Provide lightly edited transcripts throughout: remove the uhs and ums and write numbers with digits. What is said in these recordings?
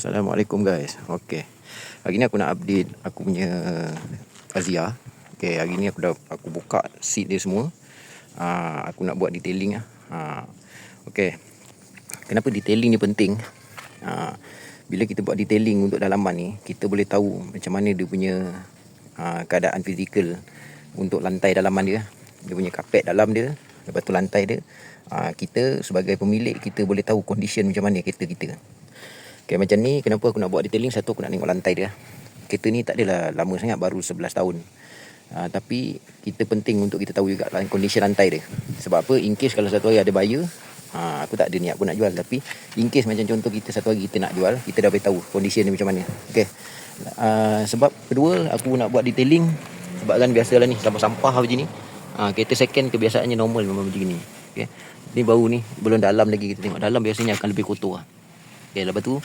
Assalamualaikum guys. Okey. Hari ni aku nak update aku punya Azia. Okey, hari ni aku buka seat dia semua. Aku nak buat detailing lah. Okey. Kenapa detailing ni penting? Bila kita buat detailing untuk dalaman ni, kita boleh tahu macam mana dia punya keadaan fizikal untuk lantai dalaman dia. Dia punya kapet dalam dia, lepas tu lantai dia. Kita sebagai pemilik, kita boleh tahu condition macam mana kereta kita. Okay, macam ni, kenapa aku nak buat detailing? Satu, aku nak tengok lantai dia. Kereta ni tak adalah lama sangat, baru 11 tahun. Tapi kita penting untuk kita tahu juga kondisi lantai dia. Sebab apa? In case kalau satu hari ada buyer, aku tak ada niat pun nak jual. Tapi in case macam contoh kita satu hari kita nak jual, kita dah boleh tahu kondisi dia macam mana. Okay. Sebab kedua, aku nak buat detailing. Sebab kan biasalah ni, sampah-sampah macam ni. Kereta second kebiasaannya normal memang macam ni. Okay. Ni baru ni, belum dalam lagi kita tengok. Dalam biasanya akan lebih kotor lah. Okay, lepas tu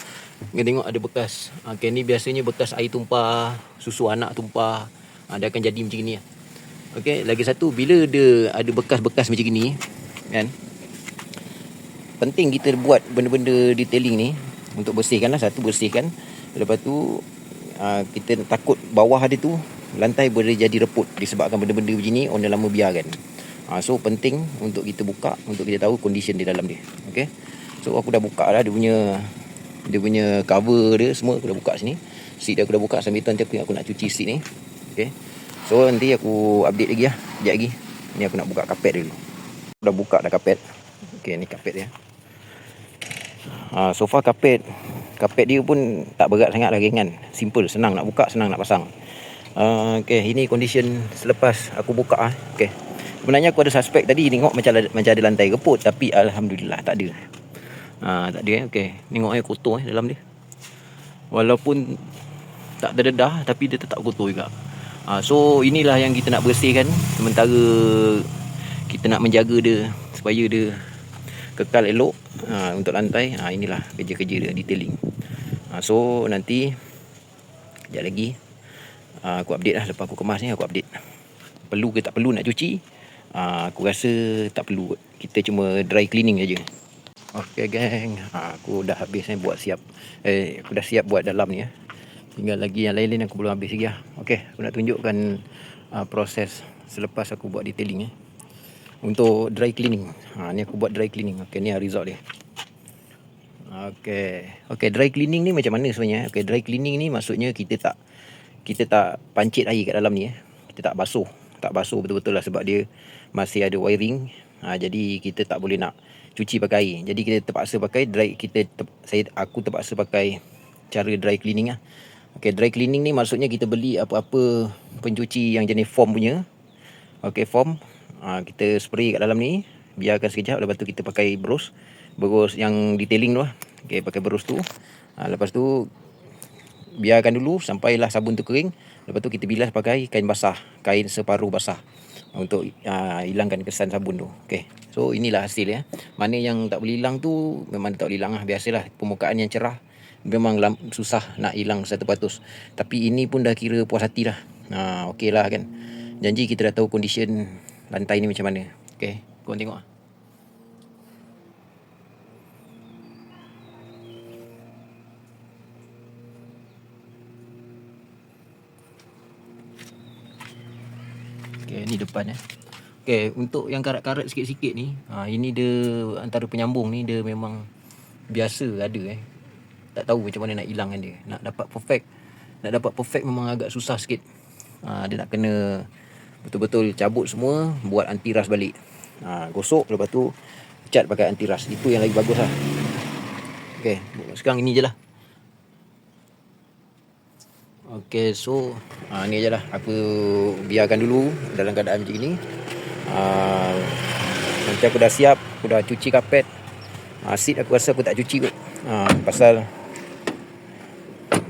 kita tengok ada bekas. Okay, ni biasanya bekas air tumpah, susu anak tumpah. Dia akan jadi macam ni lah. Okay, lagi satu, bila dia ada bekas-bekas macam ni kan, penting kita buat benda-benda detailing ni untuk bersihkan lah. Satu, bersihkan. Lepas tu kita takut bawah dia tu lantai boleh jadi reput disebabkan benda-benda macam ni orang dah lama biarkan. So penting untuk kita buka, untuk kita tahu condition di dalam dia. Okay. So aku dah buka lah dia punya cover dia semua, aku dah buka sini. Seat dia aku dah buka, sambil tu nanti aku nak cuci seat ni. Okay. So nanti aku update lagi lah, sekejap lagi. Ni aku nak buka kapet dulu. Aku dah buka dah kapet. Okay, ni kapet dia. So far kapet dia pun tak berat sangat lah, ringan. Simple, senang nak buka, senang nak pasang. Okay, ini condition selepas aku buka lah. Okay. Sebenarnya aku ada suspek tadi, tengok macam ada lantai reput, tapi Alhamdulillah tak ada. Tak ada. Okay, tengok kotor dalam dia. Walaupun tak terdedah, tapi dia tetap kotor juga. So inilah yang kita nak bersihkan. Sementara kita nak menjaga dia supaya dia kekal elok untuk lantai. Inilah kerja-kerja dia, detailing. So nanti sekejap lagi aku update lah. Lepas aku kemas ni, aku update perlu ke tak perlu nak cuci. Aku rasa tak perlu. Kita cuma dry cleaning saja. Okay geng, aku dah habis ni buat siap. Aku dah siap buat dalam ni. Tinggal lagi yang lain-lain aku belum habis lagi lah. Okay, aku nak tunjukkan proses selepas aku buat detailing untuk dry cleaning. Ni aku buat dry cleaning. Okay, ni result dia. Okay, dry cleaning ni macam mana sebenarnya? Okay, dry cleaning ni maksudnya kita tak pancit air kat dalam ni. Kita tak basuh betul-betul lah, sebab dia masih ada wiring. Jadi kita tak boleh nak cuci pakai air. Jadi kita terpaksa pakai dry. Aku terpaksa pakai cara dry cleaning lah. Okay, dry cleaning ni maksudnya kita beli apa-apa pencuci yang jenis foam punya. Okay, foam. Kita spray kat dalam ni, biarkan sekejap. Lepas tu kita pakai berus yang detailing tu lah. Okay, pakai berus tu. Lepas tu biarkan dulu sampailah sabun tu kering. Lepas tu kita bilas pakai kain basah, kain separuh basah, untuk hilangkan kesan sabun tu. Okay. So inilah hasil ya. Mana yang tak boleh hilang tu memang tak boleh hilang lah. Biasalah permukaan yang cerah memang susah nak hilang 100%. Tapi ini pun dah kira puas hati lah. Okey lah kan. Janji kita dah tahu condition lantai ni macam mana. Okay, korang tengok lah. Okay, ni depan Okay, untuk yang karat-karat sikit-sikit ni, ini dia antara penyambung ni, dia memang biasa ada tak tahu macam mana nak hilangkan dia. Nak dapat perfect memang agak susah sikit. Dia nak kena betul-betul cabut semua, buat anti-rust balik. Gosok, lepas tu cat pakai anti-rust. Itu yang lagi bagus lah. Okay, sekarang ini je lah. Okay, so ni je lah. Aku biarkan dulu dalam keadaan macam ni. Nanti aku dah siap, aku dah cuci kapet. Seat aku rasa aku tak cuci kot. Pasal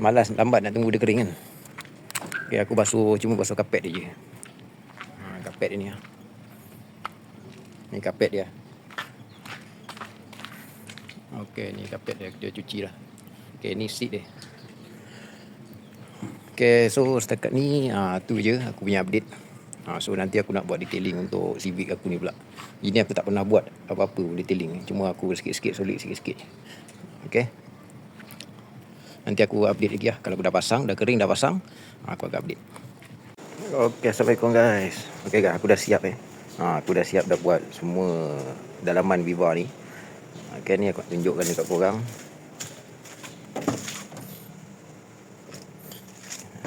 malas, lambat nak tunggu dia kering kan. Okay, aku cuma basuh kapet dia je. Kapet dia ni. Ni kapet dia. Okay, ni kapet dia cuci lah. Okay, ni seat dia. Okay, so setakat ni tu je aku punya update. So nanti aku nak buat detailing untuk Civic aku ni pula. Ini aku tak pernah buat apa-apa detailing. Cuma aku sikit-sikit, solid sikit-sikit. Okay. Nanti aku update lagi lah. Kalau aku dah pasang, dah kering, dah pasang, aku akan update. Okay, Assalamualaikum guys. Okay guys, aku dah siap aku dah siap dah buat semua dalaman Viva ni. Okay, ni aku tunjukkan dekat korang.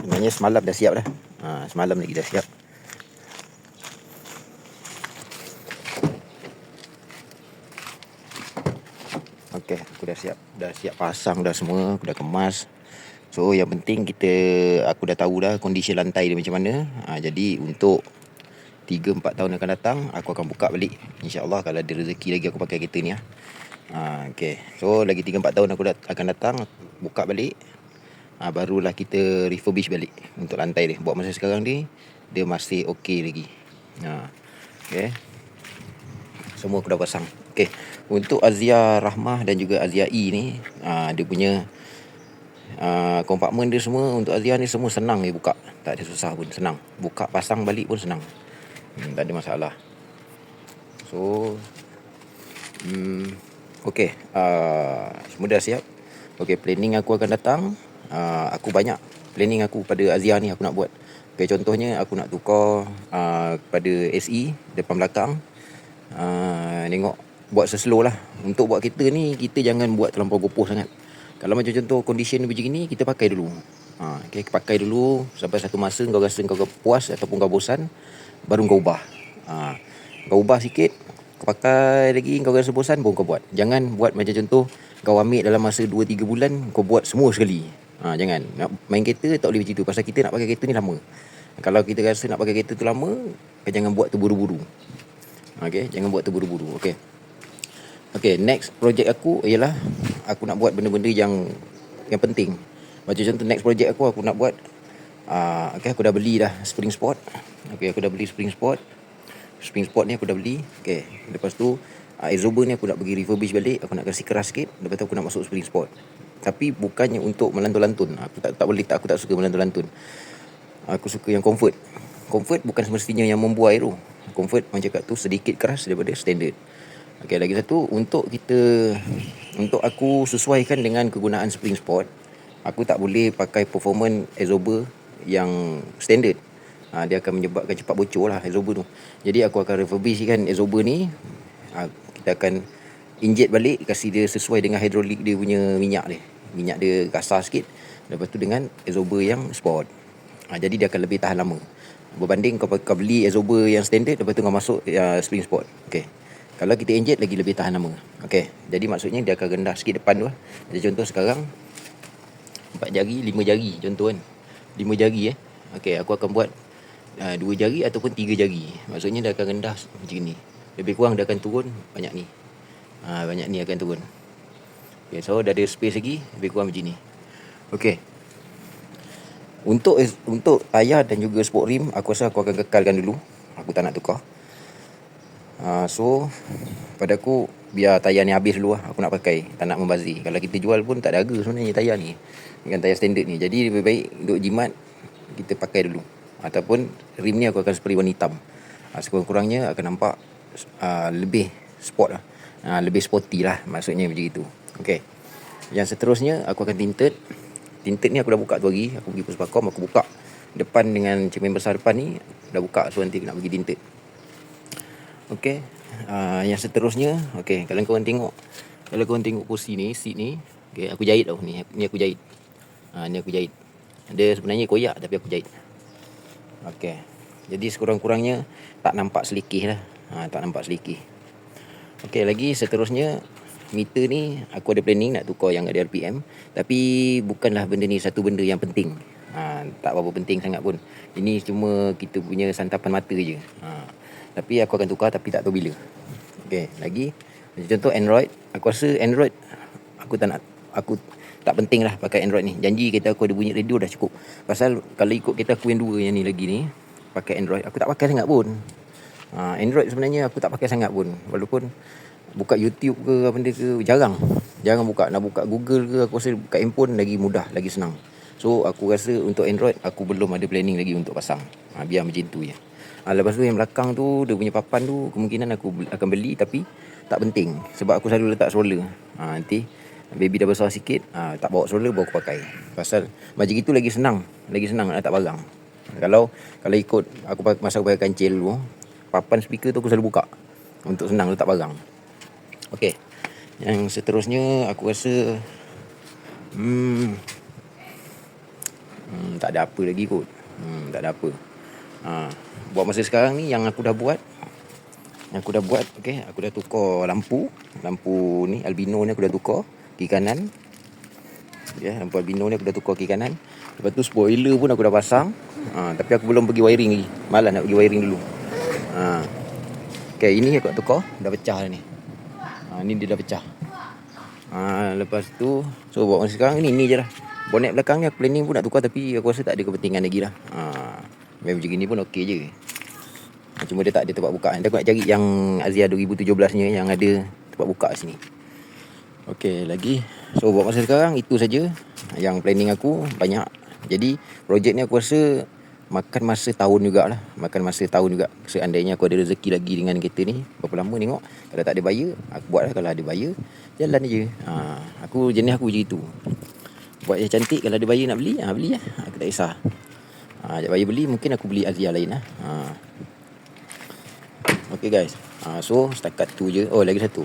Sebenarnya semalam dah siap dah. Semalam lagi dah siap. Okay, aku dah siap pasang dah semua, aku dah kemas. So yang penting aku dah tahu dah kondisi lantai dia macam mana. Jadi untuk 3-4 tahun akan datang, aku akan buka balik, InsyaAllah. Kalau ada rezeki lagi aku pakai kereta ni okay. So lagi 3-4 tahun aku akan datang, buka balik, barulah kita refurbish balik untuk lantai dia. Buat masa sekarang ni, dia masih okey lagi. Okay, semua aku dah pasang. Okay, untuk Azia Rahmah dan juga Azia E ni, dia punya kompartmen dia semua, untuk Azia ni semua senang dia buka. Tak ada susah pun, senang. Buka pasang balik pun senang. Tak ada masalah. So okay, semua dah siap. Okay, planning aku akan datang. Aku banyak planning aku pada Azia ni aku nak buat. Okay, contohnya aku nak tukar pada SE depan belakang. Tengok buat seslow lah. Untuk buat kereta ni, kita jangan buat terlampau gopoh sangat. Kalau macam contoh condition macam ni, kita pakai dulu. Okay, pakai dulu sampai satu masa kau rasa kau puas ataupun kau bosan, baru kau ubah. Kau ubah sikit, kau pakai lagi, kau rasa bosan, baru kau buat. Jangan buat macam contoh kau ambil dalam masa 2-3 bulan, kau buat semua sekali. Jangan. Nak main kereta tak boleh macam tu. Pasal kita nak pakai kereta ni lama. Kalau kita rasa nak pakai kereta tu lama, jangan buat terburu-buru. Okay, jangan buat terburu-buru. Okay, next projek aku ialah aku nak buat benda-benda yang penting. Macam contoh next projek aku nak buat okay, aku dah beli dah spring spot. Okay, aku dah beli spring spot. Spring spot ni aku dah beli. Okay, lepas tu exober ni aku nak pergi refurbish balik. Aku nak kasi keras sikit. Lepas tu aku nak masuk spring spot. Tapi bukannya untuk melantun-lantun. Aku tak suka melantun-lantun. Aku suka yang comfort. Comfort bukan semestinya yang membuai tu. Comfort macam cakap tu sedikit keras daripada standard. Okay, lagi satu, untuk aku sesuaikan dengan kegunaan spring spot, aku tak boleh pakai performance exober yang standard. Dia akan menyebabkan cepat bocor lah exober tu. Jadi aku akan refurbishkan exober ni. Kita akan inject balik, kasih dia sesuai dengan hidrolik dia punya minyak dia kasar sikit. Lepas tu dengan exober yang sport. Jadi dia akan lebih tahan lama berbanding kau beli exober yang standard, lepas tu kau masuk spring sport. Okay, kalau kita inject lagi lebih tahan lama. Okay, jadi maksudnya dia akan rendah sikit depan tu. Jadi contoh sekarang 4 jari, 5 jari contoh kan. 5 jari Okay, aku akan buat 2 jari ataupun 3 jari. Maksudnya dia akan rendah macam ni. Lebih kurang dia akan turun banyak ni. Banyak ni akan turun. Okay, so dah ada space lagi, lebih kurang macam ni. Okay, untuk tayar dan juga sport rim, aku rasa aku akan kekalkan dulu. Aku tak nak tukar. So pada aku, biar tayar ni habis dulu lah. Aku nak pakai, tak nak membazir. Kalau kita jual pun tak ada harga sebenarnya tayar ni, dengan tayar standard ni. Jadi lebih baik untuk jimat kita pakai dulu. Ataupun rim ni aku akan spray warna hitam. Sekurang-kurangnya akan nampak lebih sport lah. Lebih sporty lah, maksudnya macam itu. Okay, yang seterusnya aku akan tinted. Tinted ni aku dah buka tu hari. Aku pergi Puspakom, aku buka depan dengan cermin besar depan ni dah buka. So nanti nak pergi tinted. Okay, yang seterusnya, okay, kalau korang tengok kursi ni, seat ni, okay, aku jahit tau. Ni aku jahit. Ni aku jahit. Dia sebenarnya koyak tapi aku jahit. Okay, jadi sekurang-kurangnya tak nampak selikih lah. Tak nampak selikih. Okay, lagi seterusnya, meter ni aku ada planning nak tukar yang ada RPM. Tapi bukanlah benda ni satu benda yang penting. Tak berapa penting sangat pun. Ini cuma kita punya santapan mata je. Tapi aku akan tukar, tapi tak tahu bila. Okay, lagi contoh Android. Aku rasa Android aku tak penting lah pakai Android ni. Janji kereta aku ada bunyi radio dah cukup. Pasal kalau ikut kereta aku yang dua yang ni lagi ni, pakai Android, aku tak pakai sangat pun. Android sebenarnya aku tak pakai sangat pun. Walaupun buka YouTube ke apa benda ke, jarang buka. Nak buka Google ke, aku rasa buka handphone lagi mudah, lagi senang. So aku rasa untuk Android aku belum ada planning lagi untuk pasang. Biar macam tu je. Lepas tu yang belakang tu, dia punya papan tu kemungkinan aku akan beli, tapi tak penting sebab aku selalu letak stroller. Nanti baby dah besar sikit, tak bawa stroller baru aku pakai. Pasal macam itu lagi senang nak letak barang. Kalau ikut aku masa aku pakai kancil dulu, papan speaker tu aku selalu buka untuk senang letak barang. Okey. Yang seterusnya aku rasa tak ada apa lagi kot. Tak ada apa. Buat masa sekarang ni yang aku dah buat, okey, aku dah tukar lampu ni albino ni aku dah tukar kiri kanan. Ya, lampu albino ni aku dah tukar kiri kanan. Lepas tu spoiler pun aku dah pasang. Tapi aku belum pergi wiring lagi. Malas nak pergi wiring dulu. Okey, ini aku nak tukar, dah pecah dah ni. Ni dia dah pecah. Lepas tu buat masa sekarang ni je lah. Bonet belakang ni aku planning pun nak tukar, tapi aku rasa tak ada kepentingan lagi lah. Memang macam ni pun okey je. Cuma dia tak ada tempat buka. Nanti aku nak cari yang Azia 2017 nya yang ada tempat buka kat sini. Okey, lagi. Buat masa sekarang itu saja. Yang planning aku banyak. Jadi projek ni aku rasa makan masa tahun jugalah. Seandainya aku ada rezeki lagi dengan kereta ni, berapa lama tengok. Kalau tak ada buyer, aku buat lah. Kalau ada buyer, jalan je. Jenis aku je itu. Buat yang cantik. Kalau ada buyer nak beli, beli lah. Aku tak kisah. Ada buyer beli, mungkin aku beli Azia lain lah. Okay guys. Setakat tu je. Lagi satu.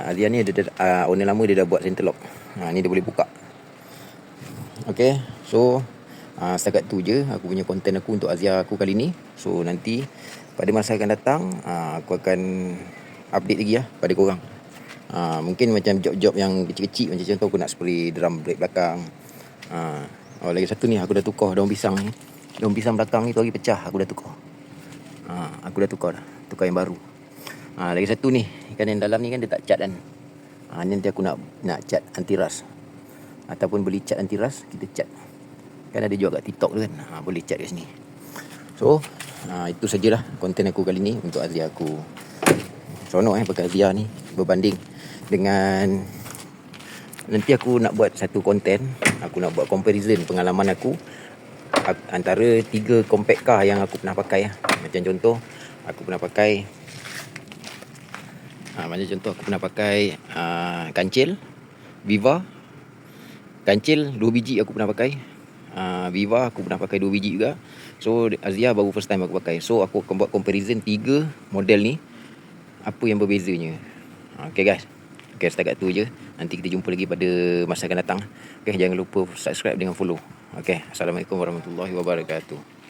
Azia ni owner lama dia dah buat center lock. Ni dia boleh buka. Okay. Setakat tu je aku punya konten aku untuk Azia aku kali ni. Nanti pada masa akan datang, aku akan update lagi lah pada korang. Mungkin macam job-job yang kecil-kecil, macam contoh aku nak spray drum brake belakang. Lagi satu ni aku dah tukar daun pisang ni. Daun pisang belakang ni tu lagi pecah, aku dah tukar. Tukar yang baru. Lagi satu ni, ikan yang dalam ni kan dia tak cat kan. Nanti aku nak cat anti rust. Ataupun beli cat anti rust, kita cat. Kan ada jual kat TikTok tu kan. Boleh cat kat sini. Itu sajalah konten aku kali ni untuk Azia aku. Seronok pakai Azia ni berbanding dengan nanti aku nak buat satu konten. Aku nak buat comparison pengalaman aku antara 3 compact car yang aku pernah pakai. Macam contoh aku pernah pakai Kancil, Viva. Kancil 2 biji aku pernah pakai. Viva aku pernah pakai 2 biji juga. Azia baru first time aku pakai. Aku akan buat comparison 3 model ni, apa yang berbezanya. Okay guys. Okay, setakat tu je. Nanti kita jumpa lagi pada masa akan datang. Okay, jangan lupa subscribe dengan follow. Okay, Assalamualaikum warahmatullahi wabarakatuh.